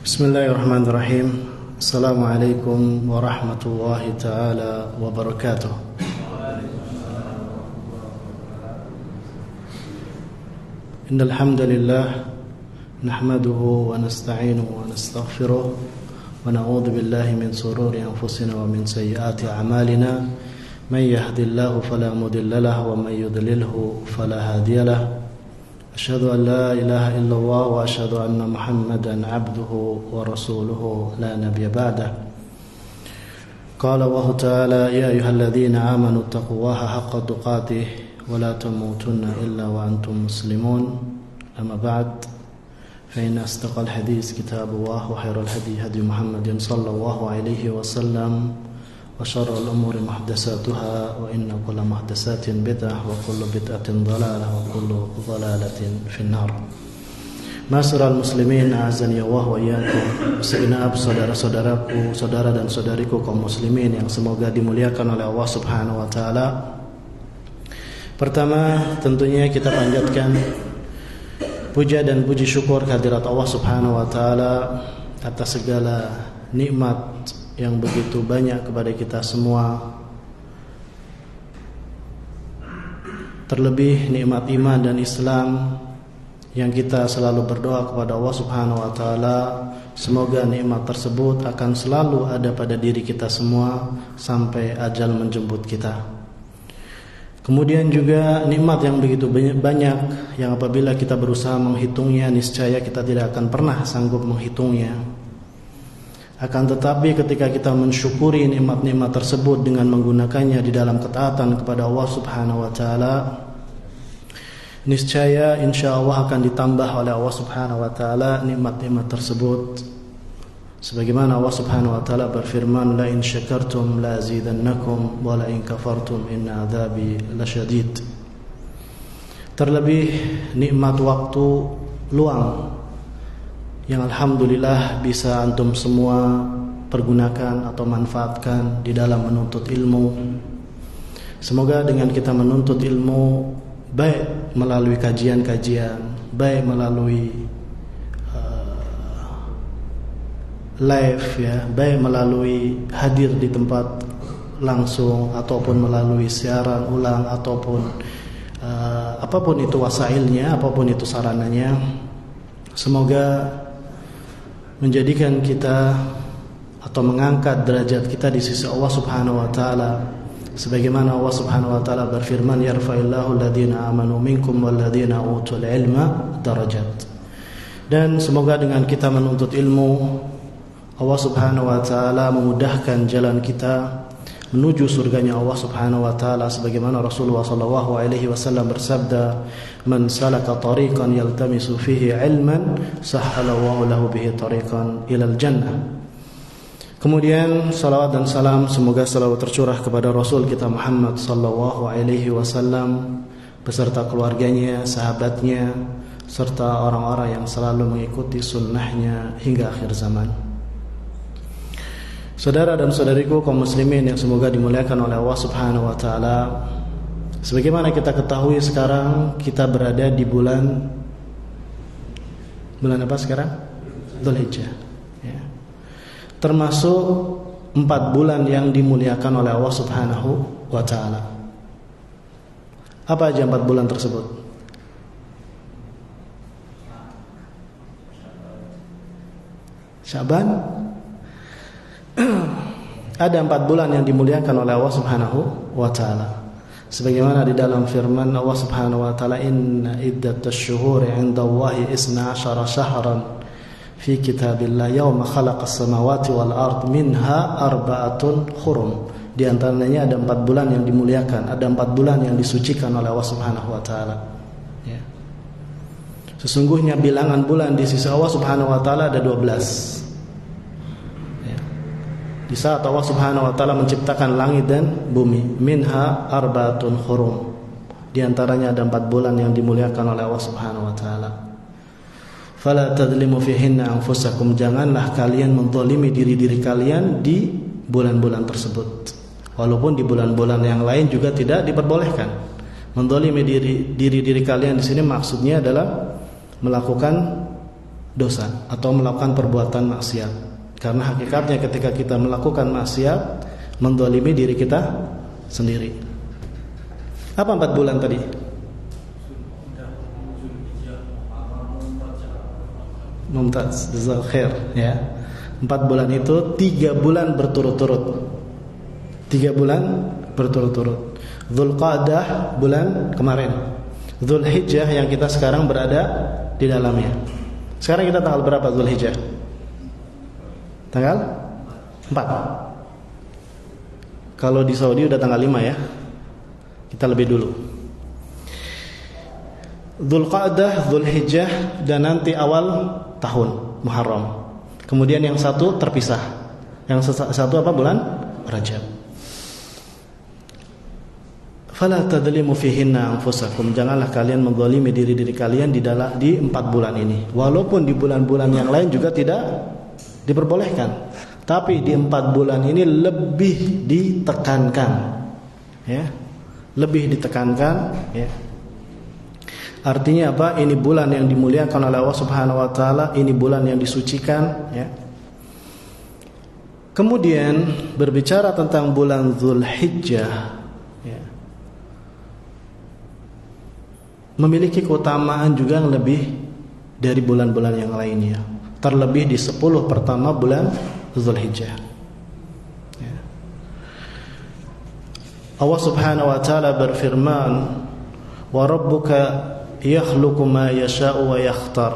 Bismillahirrahmanirrahim. Assalamualaikum warahmatullahi taala wabarakatuh. Innal hamdalillah nahmaduhu wa nasta'inuhu wa nastaghfiruh wa na'udzu billahi min shururi anfusina wa min sayyiati a'malina. May yahdihillahu fala mudilla lahu wa may yudlilhu fala hadiya lahu. أشهد أن لا إله إلا الله وأشهد أن محمدا عبده ورسوله لا نبي بعده. قال الله تعالى يا أيها الذين آمنوا اتقوا الله حق تقاته ولا تموتن إلا وأنتم مسلمون. أما بعد فإن أصدق الحديث كتاب الله وخير الهدي هدي محمد صلى الله عليه وسلم وشر الأمور محدثاتها وإن كل محدثات بدعة وكل بدعة ضلالة وكل ضلالة في النار. Ma'asyiral muslimin, a'azzani Allah wa iyyakum. Segenap saudara-saudaraku, saudara dan saudariku kaum muslimin yang semoga dimuliakan oleh Allah Subhanahu wa taala. Pertama, tentunya kita panjatkan puja dan puji syukur kehadirat Allah Subhanahu wa taala atas segala nikmat yang begitu banyak kepada kita semua, terlebih nikmat iman dan Islam yang kita selalu berdoa kepada Allah Subhanahu wa taala semoga nikmat tersebut akan selalu ada pada diri kita semua sampai ajal menjemput kita. Kemudian juga nikmat yang begitu banyak yang apabila kita berusaha menghitungnya niscaya kita tidak akan pernah sanggup menghitungnya. Akan tetapi ketika kita mensyukuri nikmat-nikmat tersebut dengan menggunakannya di dalam ketaatan kepada Allah Subhanahu wa taala, niscaya insyaallah akan ditambah oleh Allah Subhanahu wa taala nikmat-nikmat tersebut. Sebagaimana Allah Subhanahu wa taala berfirman, la in syakartum la azidannakum wa la in kafartum inna adzabi lasyadid. Terlebih nikmat waktu luang yang alhamdulillah bisa antum semua pergunakan atau manfaatkan di dalam menuntut ilmu. Semoga dengan kita menuntut ilmu, baik melalui kajian-kajian, baik melalui live ya, baik melalui hadir di tempat langsung ataupun melalui siaran ulang ataupun apapun itu wasailnya, apapun itu sarananya, semoga menjadikan kita atau mengangkat derajat kita di sisi Allah Subhanahu wa taala sebagaimana Allah Subhanahu wa taala berfirman yarfa'illahu alladziina aamanu minkum walladziina utul ilma darajat. Dan semoga dengan kita menuntut ilmu Allah Subhanahu wa taala memudahkan jalan kita menuju surganya Allah Subhanahu wa taala sebagaimana Rasulullah sallallahu alaihi wasallam bersabda, "Man salaka tariqan yaltamisu fihi ilman, sahhalallahu lahu bihi tariqan ilal jannah." Kemudian salawat dan salam semoga selalu tercurah kepada Rasul kita Muhammad sallallahu alaihi wasallam beserta keluarganya, sahabatnya serta orang-orang yang selalu mengikuti sunnahnya hingga akhir zaman. Saudara dan saudariku kaum muslimin yang semoga dimuliakan oleh Allah Subhanahu wa taala, sebagaimana kita ketahui sekarang kita berada di bulan apa sekarang? Dzulhijjah ya. Termasuk 4 bulan yang dimuliakan oleh Allah Subhanahu wa taala. Apa aja 4 bulan tersebut? Syaban. Ada 4 bulan yang dimuliakan oleh Allah Subhanahu wa taala. Sebagaimana di dalam firman Allah Subhanahu wa taala, inna iddatash syuhuri 'indallahi 12 syahran fi kitabillah yauma khalaqas samawati wal ard minha arba'atun hurum. Di antaranya ada 4 bulan yang dimuliakan, ada 4 bulan yang disucikan oleh Allah Subhanahu wa taala. Ya. Sesungguhnya bilangan bulan di sisi Allah Subhanahu wa taala ada 12. Di saat Allah Subhanahu wa taala menciptakan langit dan bumi, minha arba'atun hurum. Di antaranya ada 4 bulan yang dimuliakan oleh Allah Subhanahu wa taala. Fala tadlimu fihinna anfusakum, janganlah kalian menzalimi diri-diri kalian di bulan-bulan tersebut. Walaupun di bulan-bulan yang lain juga tidak diperbolehkan. Menzalimi diri-diri kalian di sini maksudnya adalah melakukan dosa atau melakukan perbuatan maksiat. Karena hakikatnya ketika kita melakukan maksiat, menzalimi diri kita sendiri. Apa 4 bulan tadi? Mumtaz, jazakallahu khair ya. 4 bulan itu 3 bulan berturut-turut. 3 bulan berturut-turut. Dzulqa'dah bulan kemarin. Dzulhijjah yang kita sekarang berada di dalamnya. Sekarang kita tanggal berapa Dzulhijjah? Tanggal 4. Kalau di Saudi udah tanggal 5 ya. Kita lebih dulu. Dzulqa'dah, Dzulhijjah, dan nanti awal tahun Muharram. Kemudian yang satu terpisah. Yang satu apa bulan? Rajab. Fala tadlimu fihinna anfusakum. Janganlah kalian menzalimi diri-diri kalian di 4 bulan ini. Walaupun di bulan-bulan yang lain juga tidak diperbolehkan. Tapi di 4 bulan ini lebih ditekankan. Ya. Lebih ditekankan, ya. Artinya apa? Ini bulan yang dimuliakan oleh Allah Subhanahu wa taala, ini bulan yang disucikan, ya. Kemudian berbicara tentang bulan Dzulhijjah, ya, memiliki keutamaan juga yang lebih dari bulan-bulan yang lainnya. Terlebih di 10 pertama bulan Dzulhijjah. Ya. Allah Subhanahu wa taala berfirman, "Wa rabbuka yakhluqu ma yasha'u wa yakhtar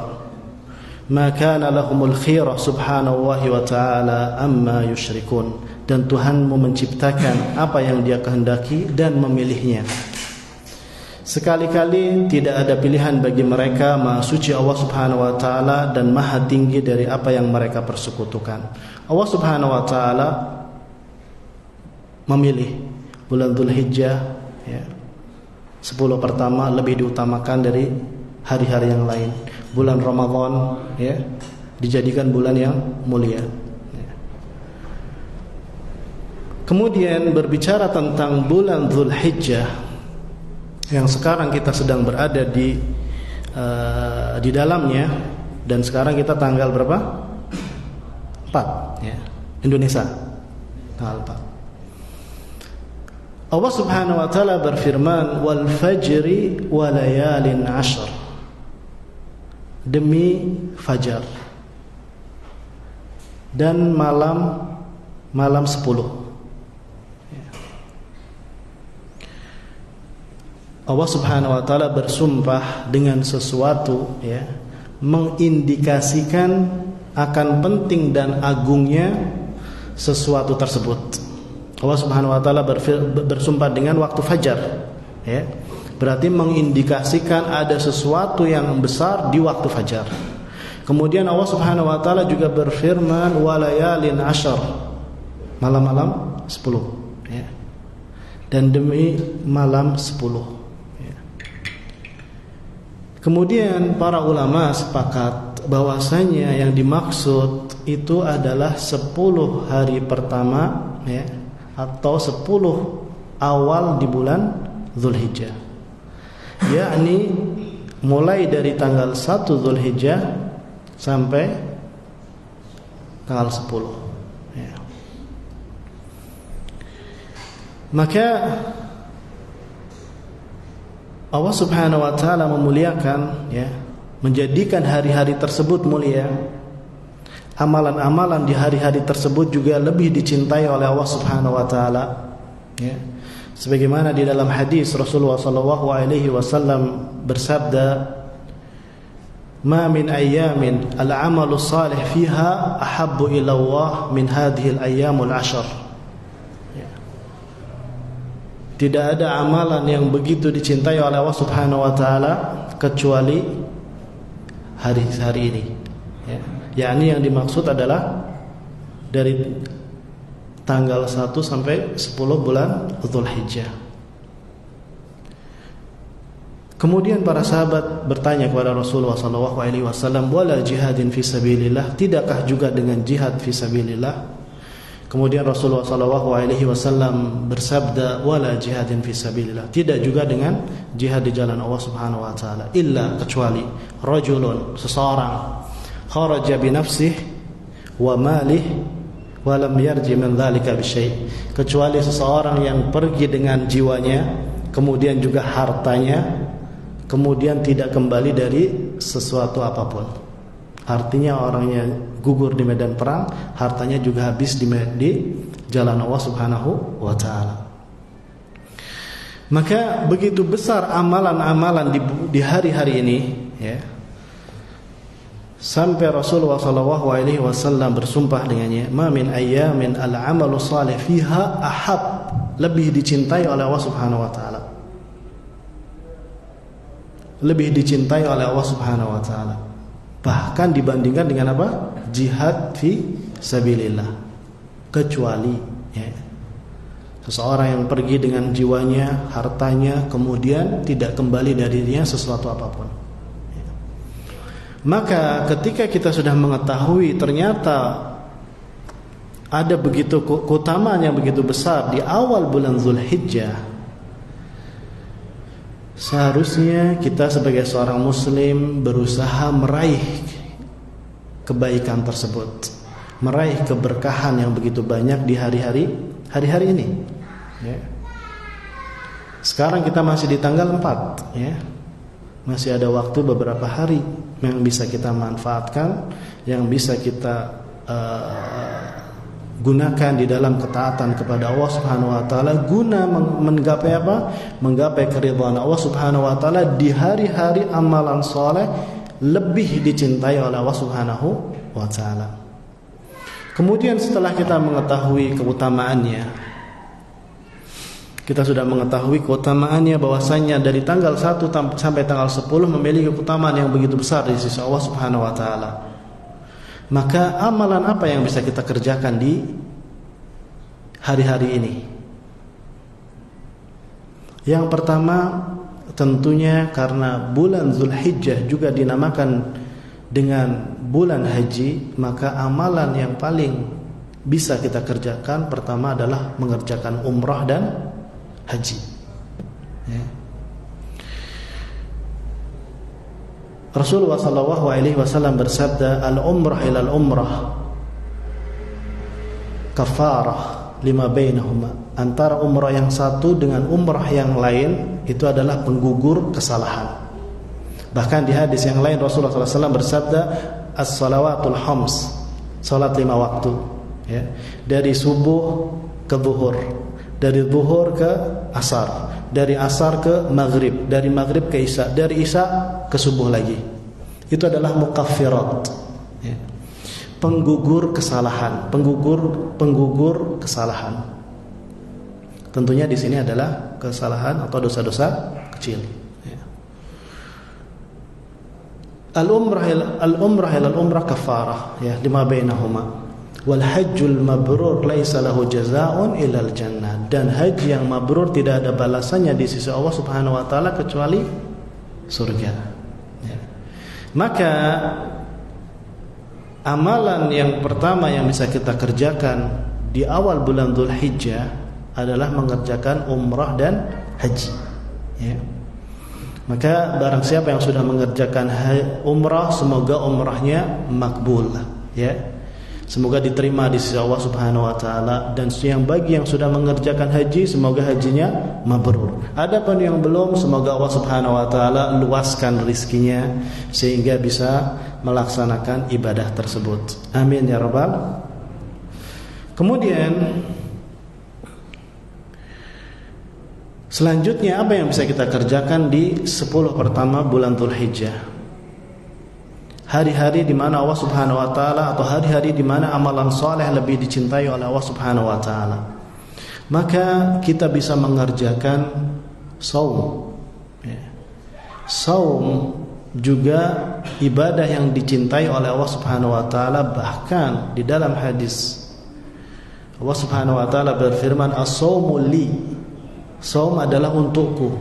ma kana lahumul khiyarah subhanahu wa ta'ala amma yusyrikun." Dan Tuhanmu menciptakan apa yang Dia kehendaki dan memilihnya. Sekali-kali tidak ada pilihan bagi mereka. Maha suci Allah Subhanahu wa taala dan maha tinggi dari apa yang mereka persekutukan. Allah Subhanahu wa taala memilih bulan Dzulhijjah, ya, 10 pertama lebih diutamakan dari hari-hari yang lain. Bulan Ramadan, ya, dijadikan bulan yang mulia. Ya. Kemudian berbicara tentang bulan Dzulhijjah yang sekarang kita sedang berada di dalamnya, dan sekarang kita tanggal berapa? 4, ya. Indonesia tanggal 4. Allah Subhanahu wa taala berfirman, "Wal fajri wa layalin 'ashr." Demi fajar dan malam 10. Allah Subhanahu wa taala bersumpah dengan sesuatu, ya, mengindikasikan akan penting dan agungnya sesuatu tersebut. Allah Subhanahu wa taala bersumpah dengan waktu fajar, ya. Berarti mengindikasikan ada sesuatu yang besar di waktu fajar. Kemudian Allah Subhanahu wa taala juga berfirman, "Walayalin 'ashr." Malam-malam 10, ya. Dan demi malam 10, ya. Kemudian para ulama sepakat bahwasanya yang dimaksud itu adalah 10 hari pertama, ya, atau 10 awal di bulan Dzulhijjah, yakni mulai dari tanggal 1 Dzulhijjah sampai tanggal 10, ya. Maka Allah Subhanahu wa taala memuliakan, ya, menjadikan hari-hari tersebut mulia. Amalan-amalan di hari-hari tersebut juga lebih dicintai oleh Allah Subhanahu wa taala, ya. Sebagaimana di dalam hadis Rasulullah sallallahu alaihi wasallam bersabda, "Ma min ayyamin al-'amalu salih fiha ahabbu ila Allah min hadhihi al-ayyamul 'ashr." Ya. Tidak ada amalan yang begitu dicintai oleh Allah Subhanahu wa taala kecuali hari-hari ini, ya. Yakni yang dimaksud adalah dari tanggal 1 sampai 10 bulan Dzulhijjah. Kemudian para sahabat bertanya kepada Rasulullah SAW, "Wala jihadin fi sabilillah?" Tidakkah juga dengan jihad fi sabilillah? Kemudian Rasulullah SAW bersabda, "Wala jihadin fi sabilillah." Tidak juga dengan jihad di jalan Allah Subhanahu wa taala, illa kecuali rajulun, seseorang, kharaja bi nafsihi wa malihi wa lam yarji min dzalika bi syai', kecuali seseorang yang pergi dengan jiwanya, kemudian juga hartanya, kemudian tidak kembali dari sesuatu apapun. Artinya orangnya gugur di medan perang, hartanya juga habis di jalan Allah Subhanahu wa taala. Maka begitu besar amalan-amalan di hari-hari ini, ya. Sampai Rasulullah sallallahu alaihi wasallam bersumpah dengannya, "Ma min ayyamin al-'amalu shalih fiha ahab", lebih dicintai oleh Allah Subhanahu wa taala. Lebih dicintai oleh Allah Subhanahu wa taala. Bahkan dibandingkan dengan apa? Jihad fi sabilillah. Kecuali, ya, seseorang yang pergi dengan jiwanya, hartanya, kemudian tidak kembali darinya sesuatu apapun. Maka ketika kita sudah mengetahui ternyata ada begitu keutamaan yang begitu besar di awal bulan Zulhijjah, seharusnya kita sebagai seorang muslim berusaha meraih kebaikan tersebut, meraih keberkahan yang begitu banyak di hari-hari ini, ya. Sekarang kita masih di tanggal 4, ya. Masih ada waktu beberapa hari yang bisa kita manfaatkan, yang bisa kita gunakan di dalam ketaatan kepada Allah Subhanahu wa taala guna menggapai apa? Menggapai keridhaan Allah Subhanahu wa taala di hari-hari amalan saleh lebih dicintai oleh Allah Subhanahu wa taala. Kemudian setelah kita mengetahui keutamaannya, kita sudah mengetahui keutamaannya bahwasanya dari tanggal 1 sampai tanggal 10 memiliki keutamaan yang begitu besar di sisi Allah Subhanahu wa taala. Maka amalan apa yang bisa kita kerjakan di hari-hari ini? Yang pertama, tentunya karena bulan Zulhijjah juga dinamakan dengan bulan haji, maka amalan yang paling bisa kita kerjakan pertama adalah mengerjakan umrah dan haji, ya. Rasulullah sallallahu alaihi wasallam bersabda, "Al-umrah ila al-umrah kafarah lima bainahuma." Antara umrah yang satu dengan umrah yang lain itu adalah penggugur kesalahan. Bahkan di hadis yang lain Rasulullah sallallahu alaihi wasallam bersabda, "As-salawatul khams", salat 5 waktu, ya. Dari subuh ke zuhur, dari zuhur ke asar, dari asar ke maghrib, dari maghrib ke isya, dari isya ke subuh lagi. Itu adalah mukaffirat, ya. Penggugur kesalahan, penggugur kesalahan. Tentunya di sini adalah kesalahan atau dosa-dosa kecil, ya. Al-umrah ila al-umrah kafarah, ya, lima bainahuma. Wal hajjul mabrur laisa lahu jazaa'un illal jannah, dan haji yang mabrur tidak ada balasannya di sisi Allah Subhanahu wa taala kecuali surga, ya. Maka amalan yang pertama yang bisa kita kerjakan di awal bulan Dzulhijjah adalah mengerjakan umrah dan haji, ya. Maka barang siapa yang sudah mengerjakan umrah, semoga umrahnya makbul, ya. Semoga diterima di sisi Allah Subhanahu wa taala, dan yang bagi yang sudah mengerjakan haji, semoga hajinya mabrur. Adapun yang belum, semoga Allah Subhanahu wa taala luaskan rizkinya sehingga bisa melaksanakan ibadah tersebut. Amin ya rabbal. Kemudian selanjutnya apa yang bisa kita kerjakan di 10 pertama bulan Dzulhijjah? Hari-hari di mana Allah Subhanahu wa taala, atau hari-hari di mana amalan saleh lebih dicintai oleh Allah Subhanahu wa taala. Maka kita bisa mengerjakan saum, ya. Saum juga ibadah yang dicintai oleh Allah Subhanahu wa taala. Bahkan di dalam hadis Allah Subhanahu wa taala berfirman, "As-saumu li", saum adalah untukku,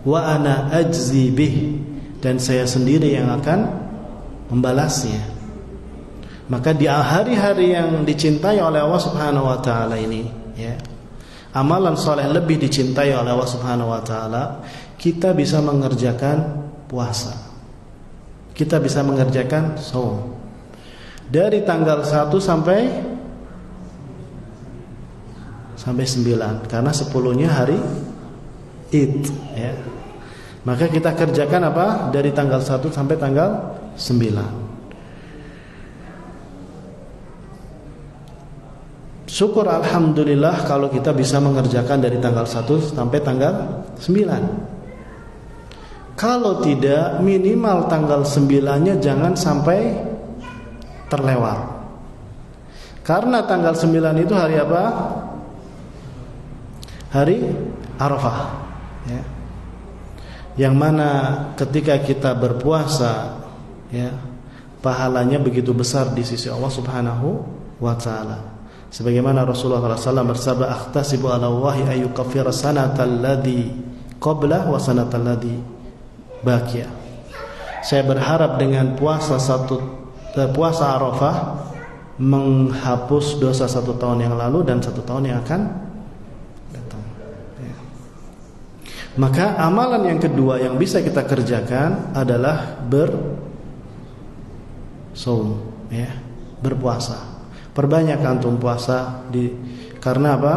"wa ana ajzi bih", dan saya sendiri yang akan membalasnya. Maka di hari-hari yang dicintai oleh Allah Subhanahu wa taala ini, ya, amalan saleh lebih dicintai oleh Allah Subhanahu wa taala. Kita bisa mengerjakan puasa, kita bisa mengerjakan saum, dari tanggal 1 sampai 9, karena 10-nya hari Id, ya. Maka kita kerjakan apa? Dari tanggal 1 sampai tanggal 9. Syukur alhamdulillah kalau kita bisa mengerjakan dari tanggal 1 sampai tanggal 9. Kalau tidak, minimal tanggal 9-nya jangan sampai terlewat. Karena tanggal 9 itu hari apa? Hari Arafah, ya. Yang mana ketika kita berpuasa, ya, pahalanya begitu besar di sisi Allah Subhanahu wa taala. Sebagaimana Rasulullah SAW bersabda, "Akhtasibu 'ala Allahi ayyukaffira sanatal ladzi qabla wa sanatal ladzi baqiya." Saya berharap dengan puasa Arafah menghapus dosa 1 tahun yang lalu dan 1 tahun yang akan datang. Ya. Maka amalan yang kedua yang bisa kita kerjakan adalah bersaum, ya, berpuasa. Perbanyak antum puasa karena apa?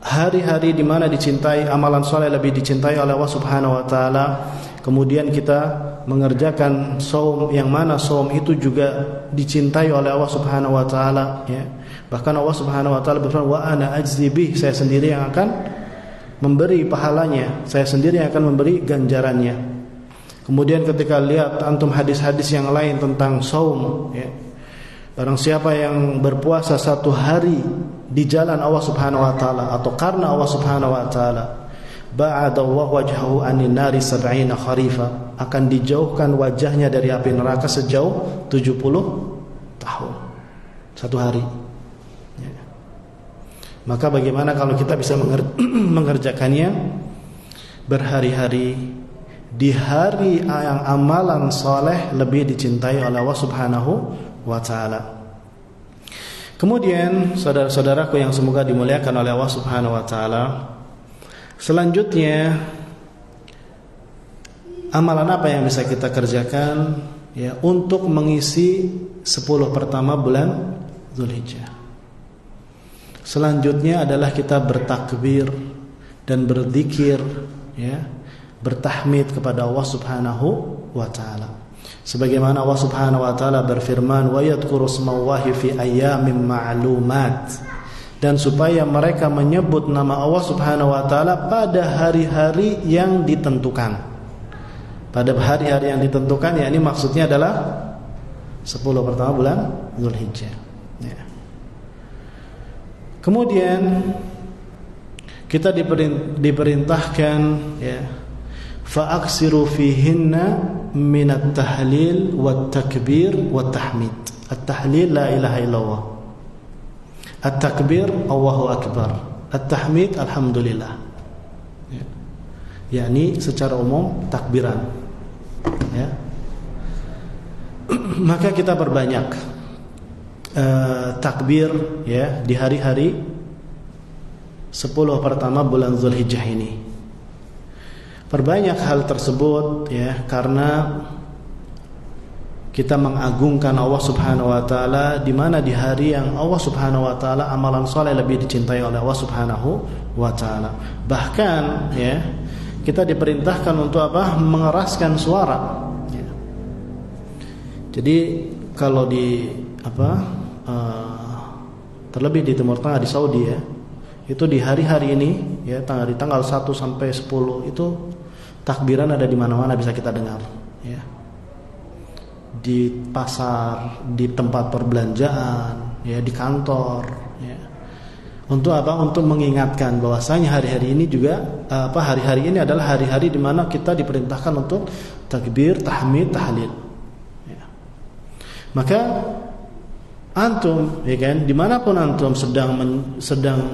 Hari-hari di mana dicintai, amalan soleh lebih dicintai oleh Allah Subhanahu wa taala. Kemudian kita mengerjakan saum, yang mana saum itu juga dicintai oleh Allah Subhanahu wa taala, ya. Bahkan Allah Subhanahu wa taala berfirman, "Wa ana ajzi bih," saya sendiri yang akan memberi pahalanya, saya sendiri yang akan memberi ganjarannya. Kemudian ketika lihat antum hadis-hadis yang lain tentang saum, ya, barang siapa yang berpuasa 1 hari di jalan Allah Subhanahu wa taala atau karena Allah Subhanahu wa taala, ba'adallahu wajhahu 'anil nari 70 kharifa, akan dijauhkan wajahnya dari api neraka sejauh 70 tahun. 1 hari. Ya. Maka bagaimana kalau kita bisa mengerjakannya berhari-hari, di hari yang amalan soleh lebih dicintai oleh Allah Subhanahu wa ta'ala. Kemudian saudara-saudaraku yang semoga dimuliakan oleh Allah Subhanahu wa ta'ala, selanjutnya amalan apa yang bisa kita kerjakan, ya, untuk mengisi 10 pertama bulan Dzulhijjah? Selanjutnya adalah kita bertakbir dan berzikir, ya, bertahmid kepada Allah Subhanahu wa ta'ala. Sebagaimana Allah Subhanahu wa taala berfirman, "Wa yadhkuru smallahi fi ayyamin ma'lumat." Dan supaya mereka menyebut nama Allah Subhanahu wa taala pada hari-hari yang ditentukan. Pada hari-hari yang ditentukan, yakni maksudnya adalah 10 pertama bulan Dzulhijjah, ya. Kemudian kita diperintahkan, ya, fa'aksiru fihinna minat tahlil wat takbir wat tahmid. At-tahlil la ilaha illallah, at-takbir Allahu akbar, at-tahmid alhamdulillah, ya. Yakni secara umum takbiran, ya. Maka kita perbanyak takbir, ya, di hari-hari 10 pertama bulan Dzulhijjah ini. Perbanyak hal tersebut, ya, karena kita mengagungkan Allah Subhanahu wa taala, di mana di hari yang Allah Subhanahu wa taala amalan saleh lebih dicintai oleh Allah Subhanahu wa taala. Bahkan, ya, kita diperintahkan untuk apa? Mengeraskan suara, ya. Jadi kalau di terlebih di Timur Tengah, di Saudi, ya, itu di hari-hari ini, ya, di tanggal 1 sampai 10 itu takbiran ada di mana-mana bisa kita dengar, ya. Di pasar, di tempat perbelanjaan, ya, di kantor, ya. Untuk apa? Untuk mengingatkan bahwasanya hari-hari ini juga hari-hari ini adalah hari-hari di mana kita diperintahkan untuk takbir, tahmid, tahlil, ya. Maka antum, ya kan, dimanapun antum sedang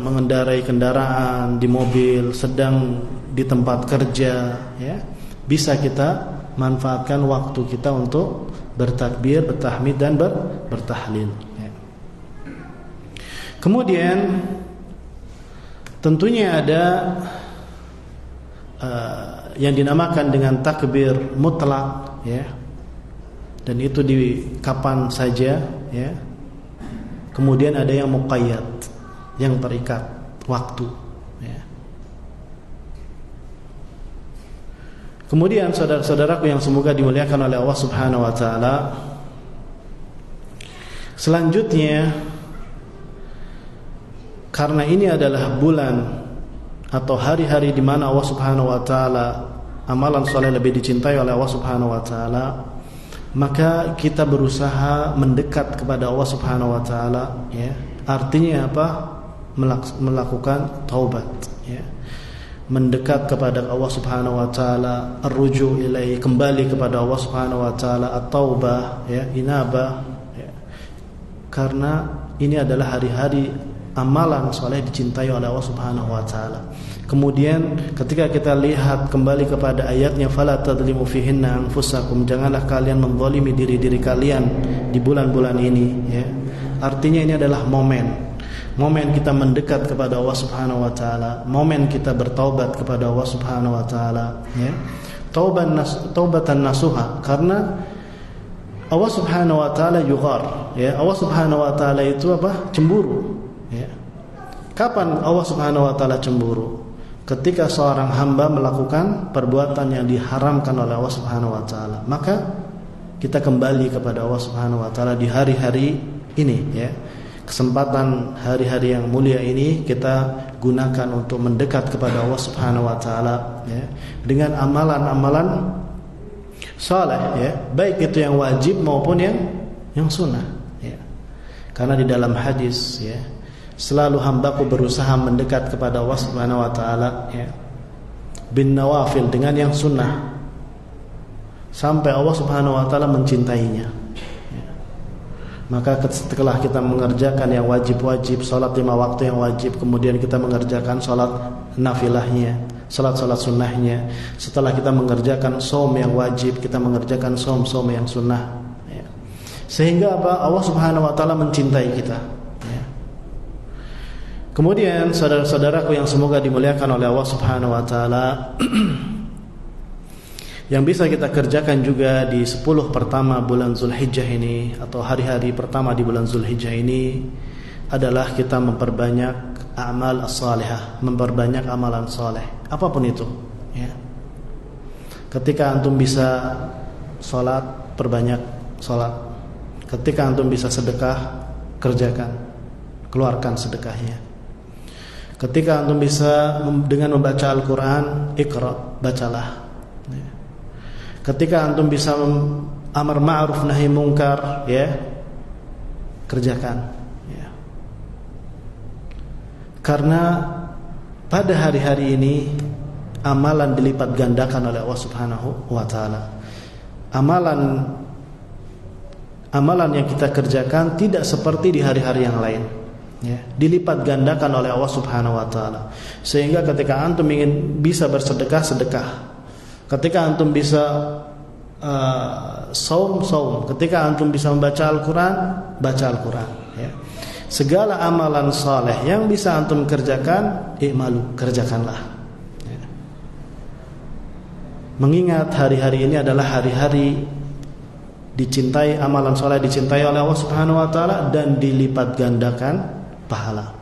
mengendarai kendaraan, di mobil, sedang di tempat kerja, ya, bisa kita manfaatkan waktu kita untuk bertakbir, bertahmid dan bertahlil, ya. Kemudian tentunya ada yang dinamakan dengan takbir mutlak, ya. dan itu di kapan saja, ya. Kemudian ada yang muqayyad, yang terikat waktu, ya. Kemudian saudara-saudaraku yang semoga dimuliakan oleh Allah Subhanahu wa taala, selanjutnya, karena ini adalah bulan atau hari-hari di mana Allah Subhanahu wa taala, amalan soleh lebih dicintai oleh Allah Subhanahu wa taala, maka kita berusaha mendekat kepada Allah Subhanahu wa taala, ya. Artinya apa? Melakukan taubat, ya. Mendekat kepada Allah Subhanahu wa taala, ar-ruju' ilaihi, kembali kepada Allah Subhanahu wa taala, at-taubah, ya, inabah, ya. Karena ini adalah hari-hari amalan soleh dicintai oleh Allah Subhanahu wa taala. Kemudian ketika kita lihat kembali kepada ayatnya, fala tadlimu fihinna anfusakum, janganlah kalian menzalimi diri-diri kalian di bulan-bulan ini, ya. Artinya ini adalah momen kita mendekat kepada Allah Subhanahu wa taala, momen kita bertaubat kepada Allah Subhanahu wa taala, ya. Taubatan nasuha, karena Allah Subhanahu wa taala yughar, ya. Allah Subhanahu wa taala itu apa? Cemburu, ya. Kapan Allah Subhanahu wa taala cemburu? Ketika seorang hamba melakukan perbuatan yang diharamkan oleh Allah Subhanahu wa taala, maka kita kembali kepada Allah Subhanahu wa taala di hari-hari ini, ya. Kesempatan hari-hari yang mulia ini kita gunakan untuk mendekat kepada Allah Subhanahu wa taala, ya, dengan amalan-amalan saleh, ya, baik itu yang wajib maupun yang sunnah, ya. Karena di dalam hadis, ya, selalu hambaku berusaha mendekat kepada Allah Subhanahu wa taala, ya, bin nawafil, dengan yang sunnah, sampai Allah Subhanahu wa taala mencintainya. Maka setelah kita mengerjakan yang wajib-wajib, salat 5 waktu yang wajib, kemudian kita mengerjakan salat nafilahnya, salat-salat sunnahnya. Setelah kita mengerjakan shaum yang wajib, kita mengerjakan shaum yang sunnah, ya. Sehingga apa? Allah Subhanahu wa taala mencintai kita, ya. Kemudian saudara-saudaraku yang semoga dimuliakan oleh Allah Subhanahu wa taala, yang bisa kita kerjakan juga di 10 pertama bulan Zulhijjah ini, atau hari-hari pertama di bulan Zulhijjah ini, adalah kita memperbanyak amal as-salihah, memperbanyak amalan saleh, apapun itu, ya. Ketika antum bisa salat, perbanyak salat. Ketika antum bisa sedekah, kerjakan, keluarkan sedekahnya. Ketika antum bisa dengan membaca Al-Quran, iqra, bacalah. Ketika antum bisa amar ma'ruf nahi mungkar, ya, kerjakan, ya. Karena pada hari-hari ini amalan dilipat gandakan oleh Allah Subhanahu wa taala. Amalan yang kita kerjakan tidak seperti di hari-hari yang lain, ya. Dilipat gandakan oleh Allah Subhanahu wa taala. Sehingga ketika antum ingin bisa bersedekah, sedekah. Ketika antum bisa saum. Ketika antum bisa membaca Al-Quran, baca Al-Quran, ya. Segala amalan saleh yang bisa antum kerjakan, i'malu, kerjakanlah, ya. Mengingat hari-hari ini adalah hari-hari dicintai, amalan saleh dicintai oleh Allah Subhanahu wa taala dan dilipat gandakan pahala.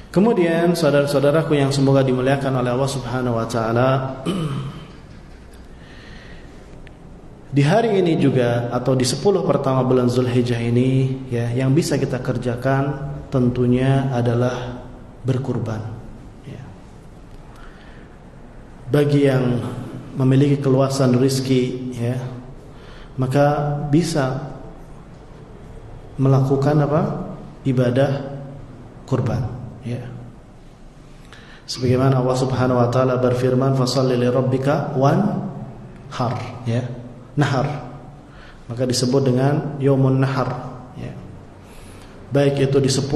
Kemudian saudara-saudaraku yang semoga dimuliakan oleh Allah Subhanahu wa taala, di hari ini juga, atau di 10 pertama bulan Zulhijjah ini, ya, yang bisa kita kerjakan tentunya adalah berkurban, ya. Bagi yang memiliki keluasan rezeki, ya, maka bisa melakukan apa? Ibadah kurban, ya. Sebagaimana Allah Subhanahu wa taala berfirman, fasholli li rabbika wanhar, ya. Nahar, maka disebut dengan Yaumun Nahar, ya. Baik itu di 10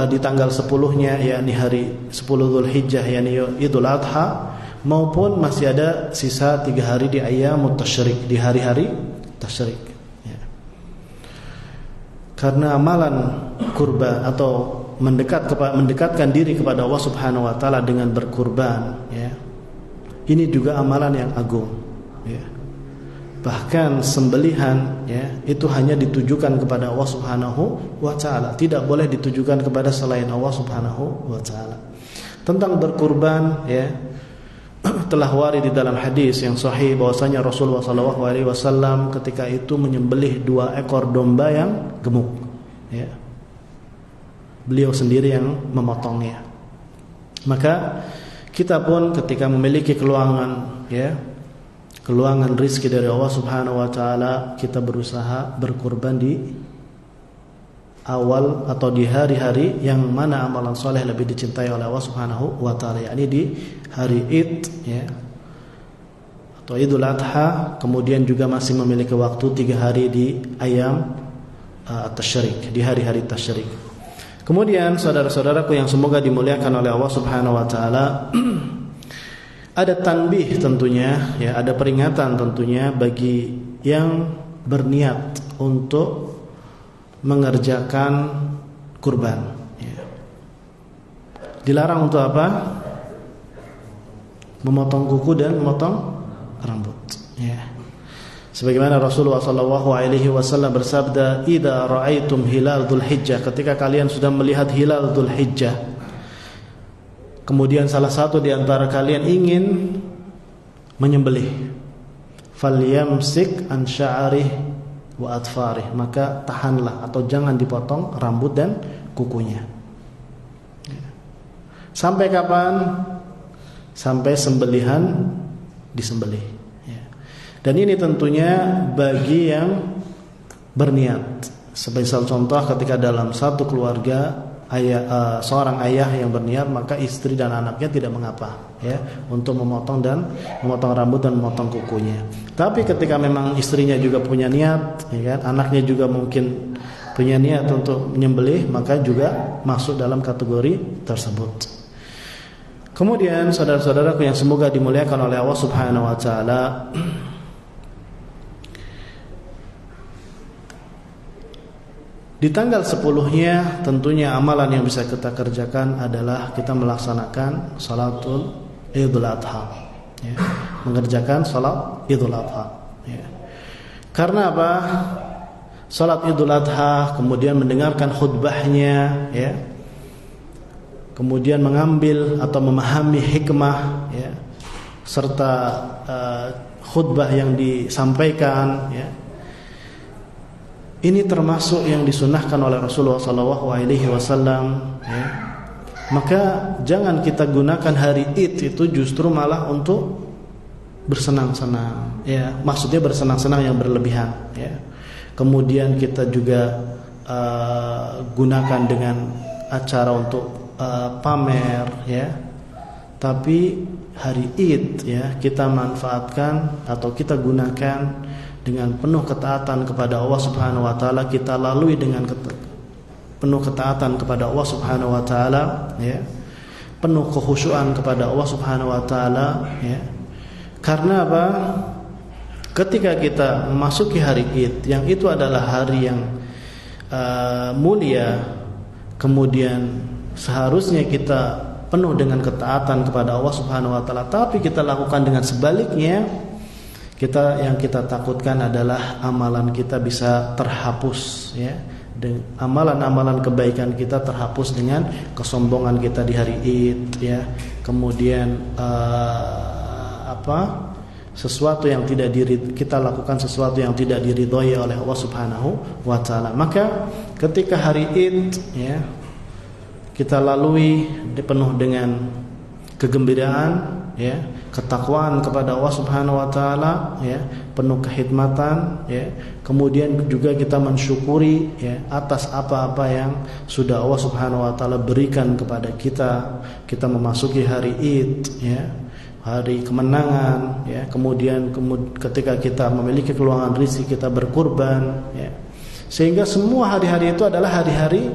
di tanggal 10-nya, yakni hari 10 Zulhijjah, yakni Idul Adha, maupun masih ada sisa 3 hari di ayyamut tasyrik, di hari-hari tasyrik, ya. Karena amalan kurban atau mendekatkan diri kepada Allah Subhanahu wa taala dengan berkurban, ya, ini juga amalan yang agung, ya. Bahkan sembelihan ya itu hanya ditujukan kepada Allah Subhanahu wa taala, tidak boleh ditujukan kepada selain Allah Subhanahu wa taala. Tentang berkurban ya, telah warid di dalam hadis yang sahih bahwasanya Rasulullah SAW ketika itu menyembelih 2 ekor domba yang gemuk ya. Beliau sendiri yang memotongnya. Maka kita pun ketika memiliki keluangan ya, keluangan rizki dari Allah Subhanahu wa taala, kita berusaha berkurban di awal atau di hari-hari yang mana amalan soleh lebih dicintai oleh Allah Subhanahu wa taala, yakni di hari Id ya, atau Idul Adha. Kemudian juga masih memiliki waktu 3 hari di ayam tasyrik, di hari-hari tasyrik. Kemudian saudara-saudaraku yang semoga dimuliakan oleh Allah Subhanahu wa taala, ada tanbih tentunya ya, ada peringatan tentunya bagi yang berniat untuk mengerjakan kurban ya. Dilarang untuk apa? Memotong kuku dan memotong rambut ya. Sebagaimana Rasulullah SAW bersabda, "Idza ra'aitum hilal Dzulhijjah," ketika kalian sudah melihat hilal Dzulhijjah, kemudian salah satu di antara kalian ingin menyembelih, falyamsik an sya'rih wa atfarih, maka tahanlah atau jangan dipotong rambut dan kukunya. Sampai kapan? Sampai sembelihan disembelih. Dan ini tentunya bagi yang berniat. Sebagai contoh, ketika dalam satu keluarga seorang ayah yang berniat, maka istri dan anaknya tidak mengapa ya untuk memotong rambut dan memotong kukunya. Tapi ketika memang istrinya juga punya niat ya kan, anaknya juga mungkin punya niat untuk menyembelih, maka juga masuk dalam kategori tersebut. Kemudian saudara-saudaraku yang semoga dimuliakan oleh Allah Subhanahu wa taala, di tanggal 10-nya tentunya amalan yang bisa kita kerjakan adalah kita melaksanakan salatul Idul Adha ya, mengerjakan salat Idul Adha ya. Karena apa? Salat Idul Adha, kemudian mendengarkan khutbahnya ya, kemudian mengambil atau memahami hikmah ya, serta khutbah yang disampaikan ya, ini termasuk yang disunahkan oleh Rasulullah SAW ya. Maka jangan kita gunakan hari Id itu justru malah untuk bersenang-senang ya, maksudnya bersenang-senang yang berlebihan ya. Kemudian kita juga gunakan dengan acara untuk pamer ya. Tapi hari Id ya, kita manfaatkan atau kita gunakan dengan penuh ketaatan kepada Allah Subhanahu wa taala, kita lalui dengan penuh ketaatan kepada Allah Subhanahu wa taala ya, penuh kekhusyuan kepada Allah Subhanahu wa taala ya. Karena apa? Ketika kita memasuki hari Id, yang itu adalah hari yang mulia, kemudian seharusnya kita penuh dengan ketaatan kepada Allah Subhanahu wa taala, tapi kita lakukan dengan sebaliknya, yang kita takutkan adalah amalan kita bisa terhapus ya, dan amalan-amalan kebaikan kita terhapus dengan kesombongan kita di hari Id ya. Kemudian sesuatu yang kita lakukan sesuatu yang tidak diridhoi oleh Allah Subhanahu wa taala. Maka ketika hari Id ya, kita lalui penuh dengan kegembiraan ya, ketakwaan kepada Allah Subhanahu wa taala ya, penuh kehikmatan ya. Kemudian juga kita mensyukuri ya atas apa-apa yang sudah Allah Subhanahu wa taala berikan kepada kita. Kita memasuki hari Id ya, hari kemenangan ya. Kemudian ketika kita memiliki keluangan rezeki, kita berkurban ya. Sehingga semua hari-hari itu adalah hari-hari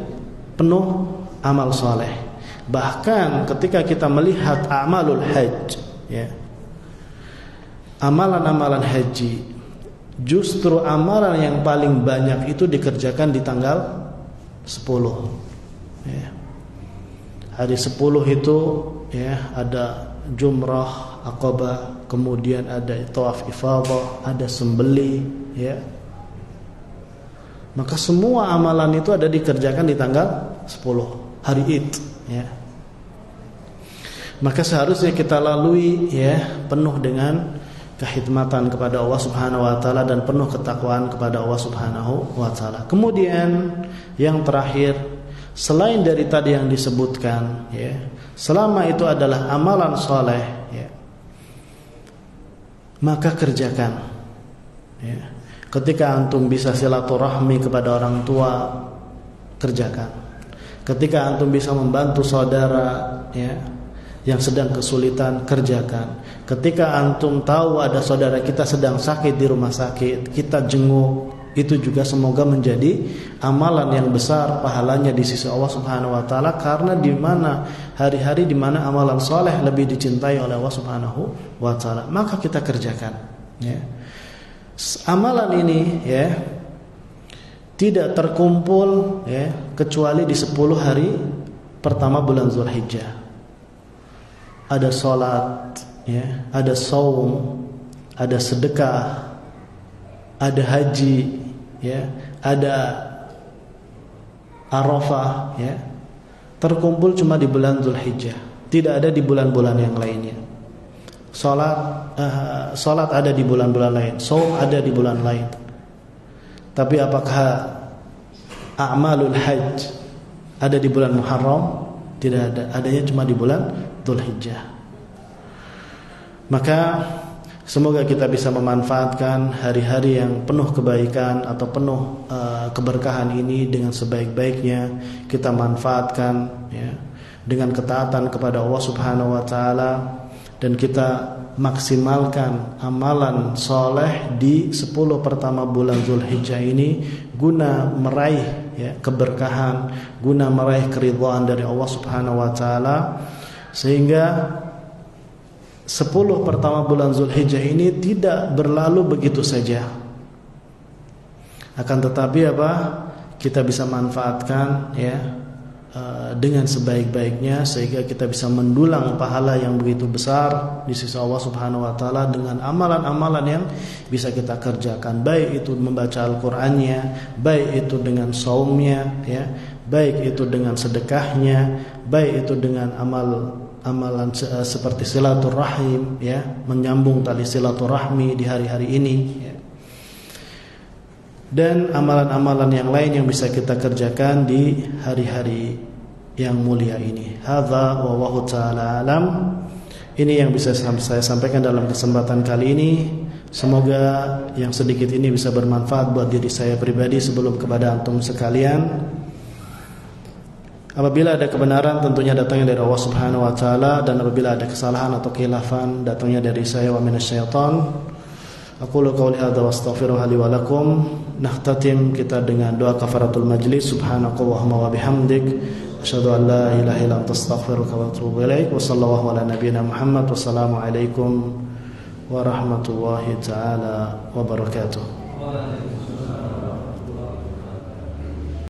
penuh amal soleh. Bahkan ketika kita melihat amalul hajj ya, amalan-amalan haji, justru amalan yang paling banyak itu dikerjakan di tanggal 10 ya. Hari 10 itu ya, ada jumrah Aqabah, kemudian ada tawaf ifadah, ada sembelih, ya. Maka semua amalan itu ada dikerjakan di tanggal 10 hari Id, ya. Maka seharusnya kita lalui, ya, penuh dengan kekhidmatan kepada Allah Subhanahu wa taala dan penuh ketakwaan kepada Allah Subhanahu wa taala. Kemudian yang terakhir, selain dari tadi yang disebutkan, ya, selama itu adalah amalan soleh, ya, maka kerjakan, ya. Ketika antum bisa silaturahmi kepada orang tua, kerjakan. Ketika antum bisa membantu saudara, ya, yang sedang kesulitan, kerjakan. Ketika antum tahu ada saudara kita sedang sakit di rumah sakit, kita jenguk, itu juga semoga menjadi amalan yang besar pahalanya di sisi Allah Subhanahu wa taala, karena di mana hari-hari di mana amalan soleh lebih dicintai oleh Allah Subhanahu wa taala, maka kita kerjakan, ya. Amalan ini, ya, tidak terkumpul, ya, kecuali di 10 hari pertama bulan Zulhijjah. Ada sholat, ya, ada saum, ada sedekah, ada haji, ya, ada Arafah, ya. Terkumpul cuma di bulan Zulhijjah, tidak ada di bulan-bulan yang lainnya. Sholat ada di bulan-bulan lain, saum ada di bulan lain. Tapi apakah a'malul hajj ada di bulan Muharram? Tidak ada, adanya cuma di bulan Dzulhijjah. Maka semoga kita bisa memanfaatkan hari-hari yang penuh kebaikan atau penuh keberkahan ini dengan sebaik-baiknya. Kita manfaatkan, ya, dengan ketaatan kepada Allah Subhanahu wa taala, dan kita maksimalkan amalan soleh di 10 pertama bulan Dzulhijjah ini guna meraih, ya, keberkahan, guna meraih keridhaan dari Allah Subhanahu wa taala, sehingga 10 pertama bulan Dzulhijjah ini tidak berlalu begitu saja. Akan tetapi apa? Kita bisa manfaatkan, ya, dengan sebaik-baiknya, sehingga kita bisa mendulang pahala yang begitu besar di sisi Allah Subhanahu wa taala dengan amalan-amalan yang bisa kita kerjakan, baik itu membaca Al-Qur'annya, baik itu dengan saumnya, ya, baik itu dengan sedekahnya, baik itu dengan amalan seperti silaturahim, ya, menyambung tali silaturahmi di hari-hari ini, ya. Dan amalan-amalan yang lain yang bisa kita kerjakan di hari-hari yang mulia ini. Hadza wallahu ta'ala alam. Ini yang bisa saya sampaikan dalam kesempatan kali ini. Semoga yang sedikit ini bisa bermanfaat buat diri saya pribadi sebelum kepada antum sekalian. Apabila ada kebenaran tentunya datangnya dari Allah Subhanahu wa taala, dan apabila ada kesalahan atau khilafan datangnya dari saya wa minasyaiton. Aqulu qouli hadza wa astaghfirullaha li wa lakum. Nakhtatim kita dengan doa kafaratul majlis. Subhanakallahumma wa bihamdik, asyhadu an la ilaha illa anta astaghfiruka wa atubu ilaik. Wa sallallahu ala nabiyyina Muhammad. Wassalamu alaikum warahmatullahi taala wabarakatuh.